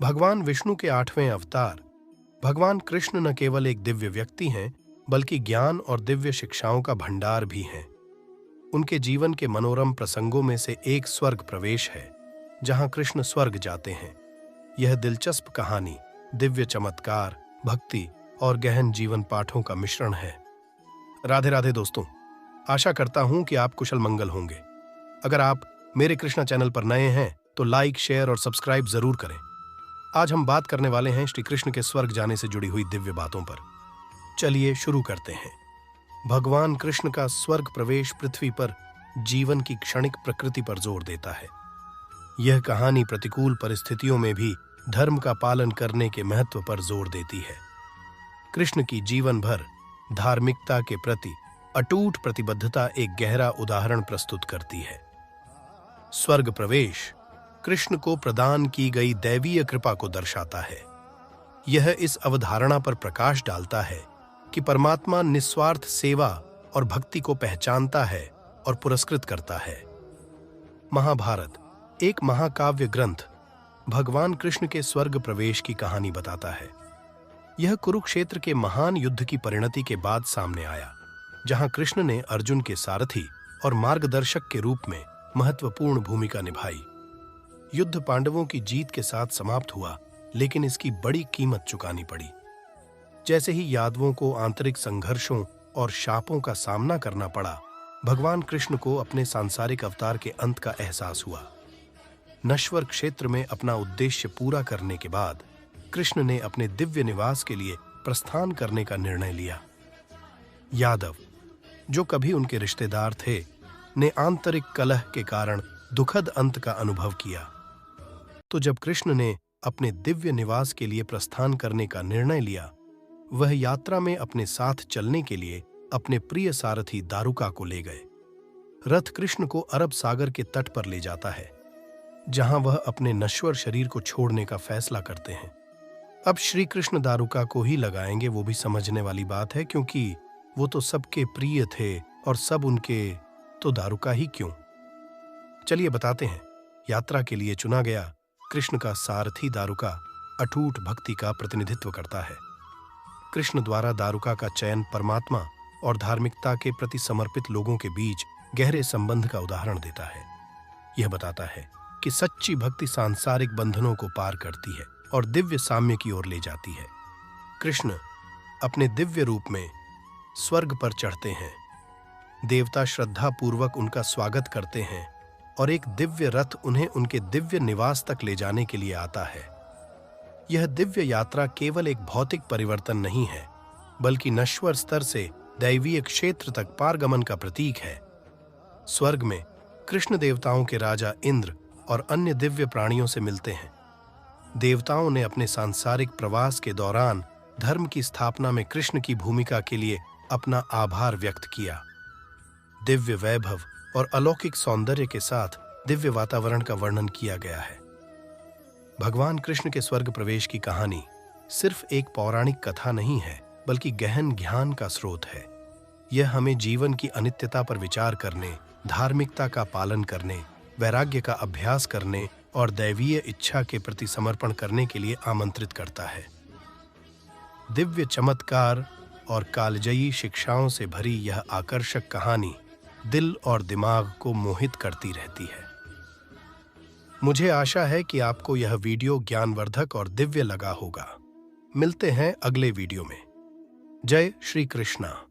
भगवान विष्णु के 8वें अवतार भगवान कृष्ण न केवल एक दिव्य व्यक्ति हैं, बल्कि ज्ञान और दिव्य शिक्षाओं का भंडार भी हैं। उनके जीवन के मनोरम प्रसंगों में से एक स्वर्ग प्रवेश है, जहां कृष्ण स्वर्ग जाते हैं। यह दिलचस्प कहानी दिव्य चमत्कार, भक्ति और गहन जीवन पाठों का मिश्रण है। राधे राधे दोस्तों, आशा करता हूं कि आप कुशल मंगल होंगे। अगर आप मेरे कृष्णा चैनल पर नए हैं तो लाइक, शेयर और सब्सक्राइब जरूर करें। आज हम बात करने वाले हैं श्री कृष्ण के स्वर्ग जाने से जुड़ी हुई दिव्य बातों पर। चलिए शुरू करते हैं। भगवान कृष्ण का स्वर्ग प्रवेश पृथ्वी पर जीवन की क्षणिक प्रकृति पर जोर देता है। यह कहानी प्रतिकूल परिस्थितियों में भी धर्म का पालन करने के महत्व पर जोर देती है। कृष्ण की जीवन भर धार्मिकता के प्रति अटूट प्रतिबद्धता एक गहरा उदाहरण प्रस्तुत करती है। स्वर्ग प्रवेश कृष्ण को प्रदान की गई दैवीय कृपा को दर्शाता है। यह इस अवधारणा पर प्रकाश डालता है कि परमात्मा निस्वार्थ सेवा और भक्ति को पहचानता है और पुरस्कृत करता है। महाभारत, एक महाकाव्य ग्रंथ, भगवान कृष्ण के स्वर्ग प्रवेश की कहानी बताता है। यह कुरुक्षेत्र के महान युद्ध की परिणति के बाद सामने आया, जहां कृष्ण ने अर्जुन के सारथी और मार्गदर्शक के रूप में महत्वपूर्ण भूमिका निभाई। युद्ध पांडवों की जीत के साथ समाप्त हुआ, लेकिन इसकी बड़ी कीमत चुकानी पड़ी। जैसे ही यादवों को आंतरिक संघर्षों और शापों का सामना करना पड़ा, भगवान कृष्ण को अपने सांसारिक अवतार के अंत का एहसास हुआ। नश्वर क्षेत्र में अपना उद्देश्य पूरा करने के बाद कृष्ण ने अपने दिव्य निवास के लिए प्रस्थान करने का निर्णय लिया। यादव, जो कभी उनके रिश्तेदार थे, ने आंतरिक कलह के कारण दुखद अंत का अनुभव किया। तो जब कृष्ण ने अपने दिव्य निवास के लिए प्रस्थान करने का निर्णय लिया, वह यात्रा में अपने साथ चलने के लिए अपने प्रिय सारथी दारुका को ले गए। रथ कृष्ण को अरब सागर के तट पर ले जाता है, जहां वह अपने नश्वर शरीर को छोड़ने का फैसला करते हैं। अब श्री कृष्ण दारुका को ही लगाएंगे, वो भी समझने वाली बात है, क्योंकि वो तो सबके प्रिय थे और सब उनके, तो दारुका ही क्यों। चलिए बताते हैं। यात्रा के लिए चुना गया कृष्ण का सारथी दारुका अटूट भक्ति का प्रतिनिधित्व करता है। कृष्ण द्वारा दारुका का चयन परमात्मा और धार्मिकता के प्रति समर्पित लोगों के बीच गहरे संबंध का उदाहरण देता है। यह बताता है कि सच्ची भक्ति सांसारिक बंधनों को पार करती है और दिव्य साम्य की ओर ले जाती है। कृष्ण अपने दिव्य रूप में स्वर्ग पर चढ़ते हैं। देवता श्रद्धा पूर्वक उनका स्वागत करते हैं और एक दिव्य रथ उन्हें उनके दिव्य निवास तक ले जाने के लिए आता है। यह दिव्य यात्रा केवल एक भौतिक परिवर्तन नहीं है, बल्कि नश्वर स्तर से दैवीय क्षेत्र तक पारगमन का प्रतीक है। स्वर्ग में कृष्ण देवताओं के राजा इंद्र और अन्य दिव्य प्राणियों से मिलते हैं। देवताओं ने अपने सांसारिक प्रवास के दौरान धर्म की स्थापना में कृष्ण की भूमिका के लिए अपना आभार व्यक्त किया। दिव्य वैभव और अलौकिक सौंदर्य के साथ दिव्य वातावरण का वर्णन किया गया है। भगवान कृष्ण के स्वर्ग प्रवेश की कहानी सिर्फ एक पौराणिक कथा नहीं है, बल्कि गहन ज्ञान का स्रोत है। यह हमें जीवन की अनित्यता पर विचार करने, धार्मिकता का पालन करने, वैराग्य का अभ्यास करने और दैवीय इच्छा के प्रति समर्पण करने के लिए आमंत्रित करता है। दिव्य चमत्कार और कालजयी शिक्षाओं से भरी यह आकर्षक कहानी दिल और दिमाग को मोहित करती रहती है। मुझे आशा है कि आपको यह वीडियो ज्ञानवर्धक और दिव्य लगा होगा। मिलते हैं अगले वीडियो में। जय श्री कृष्णा।